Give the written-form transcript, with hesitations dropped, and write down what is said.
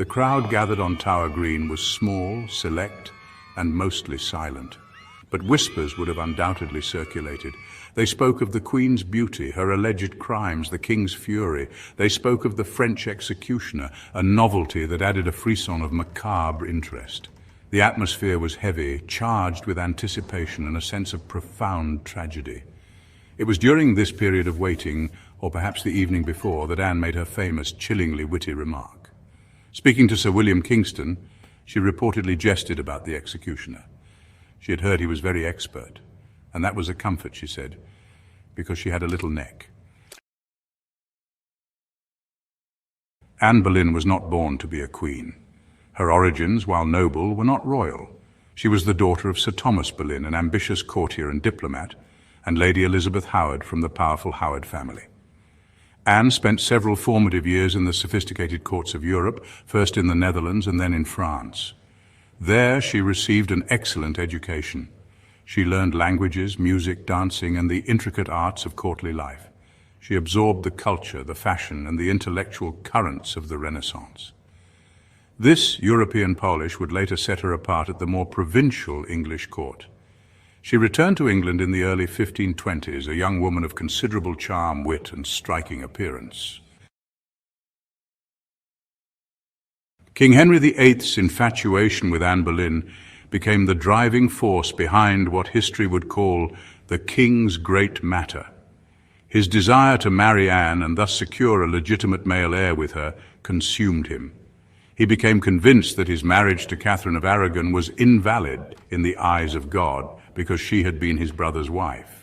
crowd gathered on Tower Green was small, select, and mostly silent. But whispers would have undoubtedly circulated. They spoke of the Queen's beauty, her alleged crimes, the King's fury. They spoke of the French executioner, a novelty that added a frisson of macabre interest. The atmosphere was heavy, charged with anticipation and a sense of profound tragedy. It was during this period of waiting, or perhaps the evening before, that Anne made her famous, chillingly witty remark. Speaking to Sir William Kingston, she reportedly jested about the executioner. She had heard he was very expert, and that was a comfort, she said, because she had a little neck. Anne Boleyn was not born to be a queen. Her origins, while noble, were not royal. She was the daughter of Sir Thomas Boleyn, an ambitious courtier and diplomat, and Lady Elizabeth Howard from the powerful Howard family. Anne spent several formative years in the sophisticated courts of Europe, first in the Netherlands and then in France. There she received an excellent education. She learned languages, music, dancing, and the intricate arts of courtly life. She absorbed the culture, the fashion, and the intellectual currents of the Renaissance. This European Polish would later set her apart at the more provincial English court. She returned to England in the early 1520s, a young woman of considerable charm, wit, and striking appearance. King Henry VIII's infatuation with Anne Boleyn became the driving force behind what history would call the King's great matter. His desire to marry Anne and thus secure a legitimate male heir with her consumed him. He became convinced that his marriage to Catherine of Aragon was invalid in the eyes of God because she had been his brother's wife.